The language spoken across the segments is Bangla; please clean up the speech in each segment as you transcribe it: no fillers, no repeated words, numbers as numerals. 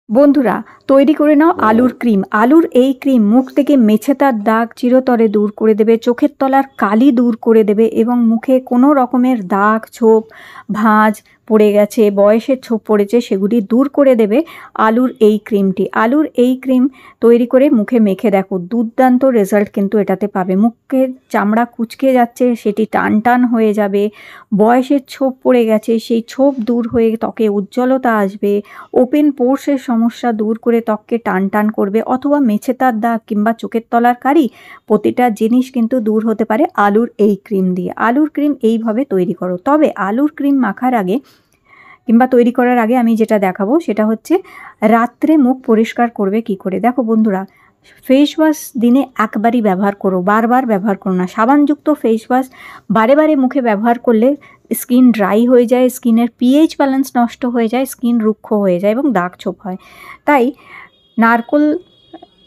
বন্ধুরা, তৈরি করে নাও আলুর ক্রিম। আলুর এই ক্রিম মুখ থেকে মেছেতার দাগ চিরতরে দূর করে দেবে, চোখের তলার কালি দূর করে দেবে এবং মুখে কোনো রকমের দাগ ছোপ ভাঁজ পড়ে গেছে, বয়সের ছোপ পড়েছে, সেগুলি দূর করে দেবে আলুর এই ক্রিমটি। আলুর এই ক্রিম তৈরি করে মুখে মেখে দেখো, দুর্দান্ত রেজাল্ট কিন্তু এটাতে পাবে। মুখের চামড়া কুঁচকে যাচ্ছে, সেটি টান টান হয়ে যাবে। বয়সের ছোপ পড়ে গেছে, সেই ছোপ দূর হয়ে ত্বকে উজ্জ্বলতা আসবে। ওপেন পোর্সের সমস্যা দূর করে ত্বককে টান টান করবে, অথবা মেছেতার দাগ কিংবা চোখের তলার কালি, প্রতিটা জিনিস কিন্তু দূর হতে পারে আলুর এই ক্রিম দিয়ে। আলুর ক্রিম এইভাবে তৈরি করো। তবে আলুর ক্রিম মাখার আগে কিংবা তৈরি করার আগে আমি যেটা দেখাবো সেটা হচ্ছে রাত্রে মুখ পরিষ্কার করবে কি করে। দেখো বন্ধুরা, ফেস ওয়াশ দিনে একবারই ব্যবহার করো, বারবার ব্যবহার করো না। সাবানযুক্ত ফেস ওয়াশ বারে বারে মুখে ব্যবহার করলে স্কিন ড্রাই হয়ে যায়, স্কিনের পিএইচ ব্যালেন্স নষ্ট হয়ে যায়, স্কিন রুক্ষ হয়ে যায় এবং দাগ ছোপ হয়। তাই নারকোল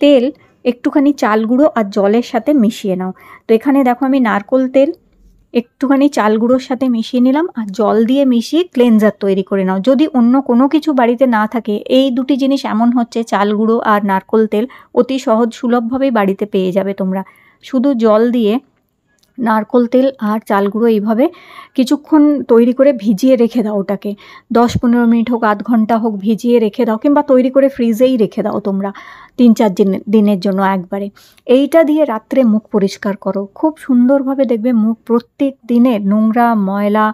তেল একটুখানি চাল গুঁড়ো আর জলের সাথে মিশিয়ে নাও। তো এখানে দেখো আমি নারকোল তেল একটুখানি চাল গুঁড়োর সাথে মিশিয়ে নিলাম আর জল দিয়ে মিশিয়ে ক্লেনজার তৈরি করে নাও। যদি অন্য কোনো কিছু বাড়িতে না থাকে, এই দুটি জিনিস এমন হচ্ছে, চাল গুঁড়ো আর নারকোল তেল অতি সহজ সুলভভাবেই বাড়িতে পেয়ে যাবে তোমরা। শুধু জল দিয়ে নারকোল তেল আর চাল গুঁড়ো এইভাবে কিছুক্ষণ তৈরি করে ভিজিয়ে রেখে দাও। ওটাকে 10-15 মিনিট হোক, আধ ঘন্টা হোক ভিজিয়ে রেখে দাও, কিংবা তৈরি করে ফ্রিজেই রেখে দাও তোমরা 3-4 দিনের জন্য একবারে। এইটা দিয়ে রাত্রে মুখ পরিষ্কার করো, খুব সুন্দরভাবে দেখবে মুখ প্রত্যেক দিনের নোংরা ময়লা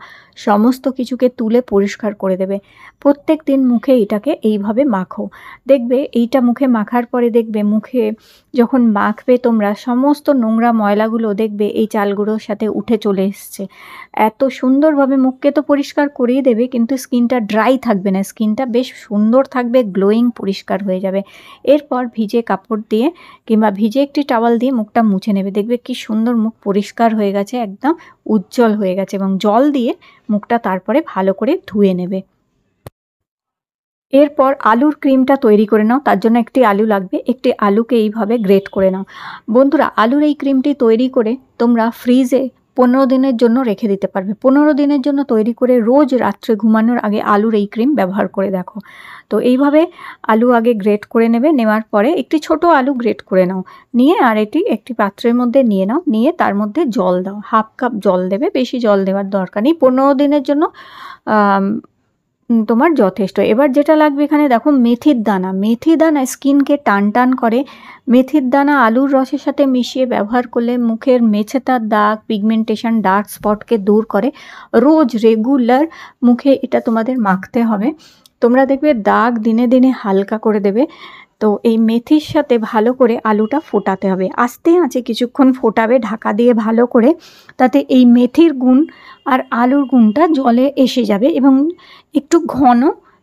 সমস্ত কিছুকে তুলে পরিষ্কার করে দেবে। প্রত্যেক দিন মুখে এটাকে এইভাবে মাখো। দেখবে এইটা মুখে মাখার পরে দেখবে মুখে যখন মাখবে তোমরা, সমস্ত নোংরা ময়লাগুলো দেখবে এই চাল গুঁড়োর সাথে উঠে চলে এসছে। এত সুন্দরভাবে মুখকে তো পরিষ্কার করেই দেবে, কিন্তু স্কিনটা ড্রাই থাকবে না, স্কিনটা বেশ সুন্দর থাকবে, গ্লোয়িং, পরিষ্কার হয়ে যাবে। এরপর ভিজে কাপড় দিয়ে কিংবা ভিজে একটি টাওয়াল দিয়ে মুখটা মুছে নেবে। দেখবে কি সুন্দর মুখ পরিষ্কার হয়ে গেছে, একদম উজ্জ্বল হয়ে গেছে। এবং জল দিয়ে মুখটা তারপরে ভালো করে ধুয়ে নেবে। এরপর আলুর ক্রিমটা তৈরি করে নাও। তার জন্য একটি আলু লাগবে, একটি আলুকে এইভাবে গ্রেট করে নাও। বন্ধুরা, আলুর এই ক্রিমটি তৈরি করে তোমরা ফ্রিজে 15 দিনের জন্য রেখে দিতে পারবে। 15 দিনের জন্য তৈরি করে রোজ রাত্রে ঘুমানোর আগে আলুর এই ক্রিম ব্যবহার করে দেখো। তো এইভাবে আলু আগে গ্রেট করে নেবে, নেওয়ার পরে একটি ছোট আলু গ্রেট করে নাও, নিয়ে আর এটি একটি পাত্রের মধ্যে নিয়ে নাও, নিয়ে তার মধ্যে জল দাও, 1/2 কাপ জল দেবে, বেশি জল দেওয়ার দরকার নেই। 15 দিনের জন্য তোমার যথেষ্ট। এবার যেটা লাগবে এখানে দেখো, মেথির দানা। মেথি দানা স্কিনকে টান টান করে। মেথির দানা আলুর রসের সাথে মিশিয়ে ব্যবহার করলে মুখের মেছেতার দাগ, পিগমেন্টেশন, ডার্ক স্পটকে দূর করে। রোজ রেগুলার মুখে এটা তোমাদের মাখতে হবে। তোমরা দেখবে দাগ দিনে দিনে হালকা করে দেবে। তো এই মেথির সাথে ভালো করে আলুটা ফোটাতে হবে, আস্তে আঁচে কিছুক্ষণ ফোটাবে ঢাকা দিয়ে ভালো করে, তাতে এই মেথির গুণ আর আলুর গুণটা জলে এসে যাবে এবং একটু ঘন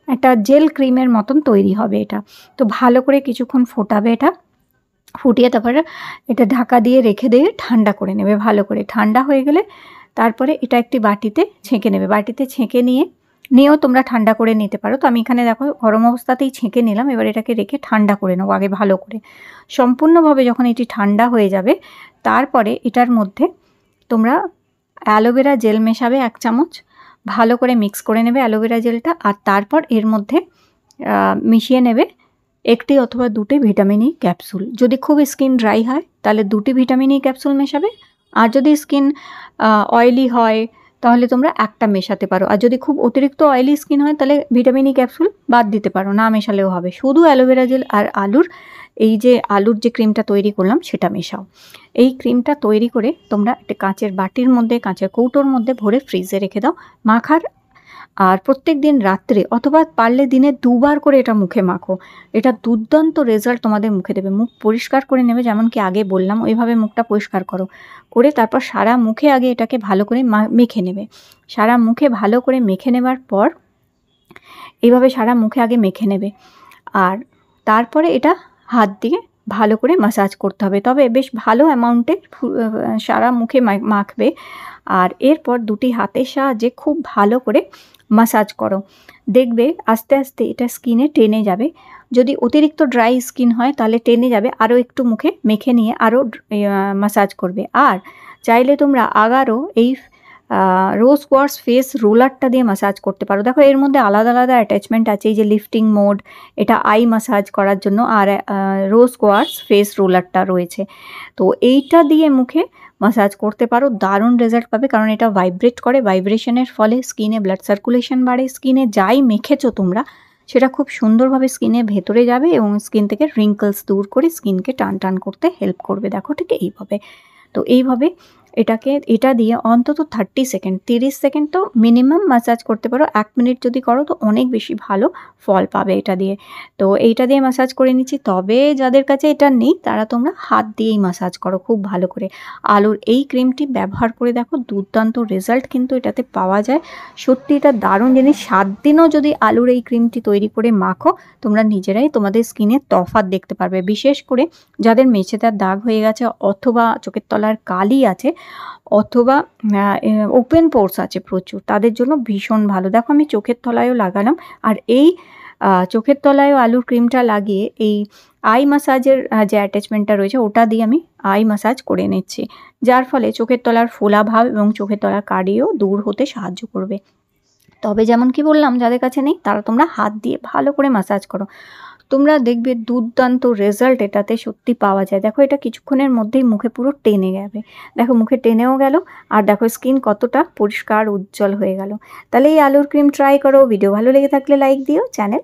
একটা জেল ক্রিমের মতন তৈরি হবে এটা। তো ভালো করে কিছুক্ষণ ফোটাবে, এটা ফুটিয়ে তারপরে এটা ঢাকা দিয়ে রেখে দিয়ে ঠান্ডা করে নেবে ভালো করে। ঠান্ডা হয়ে গেলে তারপরে এটা একটি বাটিতে ছেঁকে নেবে। বাটিতে ছেঁকে নিয়েও তোমরা ঠান্ডা করে নিতে পারো। তো আমি এখানে দেখো গরম অবস্থাতেই ছেঁকে নিলাম। এবার এটাকে রেখে ঠান্ডা করে নেবো আগে ভালো করে। সম্পূর্ণভাবে যখন এটি ঠান্ডা হয়ে যাবে, তারপরে এটার মধ্যে তোমরা অ্যালোভেরা জেল মেশাবে 1 চামচ, ভালো করে মিক্স করে নেবে অ্যালোভেরা জেলটা। আর তারপর এর মধ্যে মিশিয়ে নেবে 1টি অথবা 2টি ভিটামিন ই ক্যাপসুল। যদি খুব স্কিন ড্রাই হয় তাহলে 2টি ভিটামিন ই ক্যাপসুল মেশাবে, আর যদি স্কিন অয়েলি হয় তাহলে তোমরা 1টা মেশাতে পারো। আর যদি খুব অতিরিক্ত অয়েলি স্কিন হয় তাহলে ভিটামিন ই ক্যাপসুল বাদ দিতে পারো, না মেশালেও হবে। শুধু অ্যালোভেরা জেল আর আলুর যে ক্রিমটা তৈরি করলাম সেটা মেশাও। এই ক্রিমটা তৈরি করে তোমরা একটা কাঁচের বাটির মধ্যে, কাঁচের কৌটোর মধ্যে ভরে ফ্রিজে রেখে দাও মাখার। আর প্রত্যেক দিন রাত্রে অথবা পারলে দিনে 2 বার করে এটা মুখে মাখো। এটা দুর্দান্ত রেজাল্ট তোমাদের মুখে দেবে। মুখ পরিষ্কার করে নেবে, যেমন কি আগে বললাম ওইভাবে মুখটা পরিষ্কার করো, করে তারপর সারা মুখে আগে এটাকে ভালো করে মেখে নেবে। সারা মুখে ভালো করে মেখে নেবার পর এইভাবে সারা মুখে আগে মেখে নেবে, আর তারপরে এটা হাত দিয়ে ভালো করে ম্যাসাজ করতে হবে। তবে বেশ ভালো অ্যামাউন্টে সারা মুখে মাখবে। আর এরপর 2টি হাতের সাহায্যে খুব ভালো করে ম্যাসাজ করো। দেখবে আস্তে আস্তে এটা স্কিনে টেনে যাবে। যদি অতিরিক্ত ড্রাই স্কিন হয় তাহলে টেনে যাবে, আরও একটু মুখে মেখে নিয়ে আরও ম্যাসাজ করবে। আর চাইলে তোমরা আগারও এই রোজ কোয়ার্টজ ফেস রোলারটা দিয়ে ম্যাসাজ করতে পারো। দেখো এর মধ্যে আলাদা আলাদা অ্যাটাচমেন্ট আছে, এই যে লিফটিং মোড, এটা আই ম্যাসাজ করার জন্য, আর রোজ কোয়ার্টজ ফেস রোলারটা রয়েছে। তো এইটা দিয়ে মুখে ম্যাসাজ করতে পারো, দারুণ রেজাল্ট পাবে, কারণ এটা ভাইব্রেট করে। ভাইব্রেশনের ফলে স্কিনে ব্লাড সার্কুলেশন বাড়ে, স্কিনে যাই মেখেছো তোমরা সেটা খুব সুন্দরভাবে স্কিনের ভেতরে যাবে এবং স্কিন থেকে রিঙ্কলস দূর করে স্কিনকে টান টান করতে হেল্প করবে। দেখো ঠিক এইভাবে। তো এইভাবে এটা দিয়ে অন্তত 30 সেকেন্ড 30 সেকেন্ড তো মিনিমাম ম্যাসাজ করতে পারো। 1 মিনিট যদি করো তো অনেক বেশি ভালো ফল পাবে এটা দিয়ে। তো এইটা দিয়ে ম্যাসাজ করে নিচ্ছি। তবে যাদের কাছে এটা নেই তারা তোমরা হাত দিয়েই ম্যাসাজ করো খুব ভালো করে। আলুর এই ক্রিমটি ব্যবহার করে দেখো, দুর্দান্ত রেজাল্ট কিন্তু এটাতে পাওয়া যায়। সত্যি এটা দারুণ জিনিস। 7 দিনও যদি আলুর এই ক্রিমটি তৈরি করে মাখো, তোমরা নিজেরাই তোমাদের স্কিনে তফাৎ দেখতে পারবে। বিশেষ করে যাদের মেছেদার দাগ হয়ে গেছে, অথবা চোখের তলার কালি আছে, অথবা ওপেন পোর্স আছে প্রচুর, তাদের জন্য ভীষণ ভালো। দেখো আমি চোখের তলায়ও লাগালাম, আর এই চোখের তলায়ও আলুর ক্রিমটা লাগিয়ে এই আই ম্যাসাজের যে অ্যাটাচমেন্টটা রয়েছে ওটা দিয়ে আমি আই ম্যাসাজ করে নিচ্ছি, যার ফলে চোখের তলার ফোলা ভাব এবং চোখের তলার কালিও দূর হতে সাহায্য করবে। তবে যেমন কি বললাম, যাদের কাছে নেই তারা তোমরা হাত দিয়ে ভালো করে ম্যাসাজ করো, তোমরা দেখবে দুর্দান্ত রেজাল্ট এটাতে সত্যি পাওয়া যায়। দেখো এটা কিছুক্ষণের মধ্যেই মুখে পুরো টেনে যাবে। দেখো মুখে টেনেও গেল, আর দেখো স্কিন কতটা পরিষ্কার উজ্জ্বল হয়ে গেল। তাহলে এই আলুর ক্রিম ট্রাই করো। ভিডিও ভালো লেগে থাকলে লাইক দিও, চ্যানেল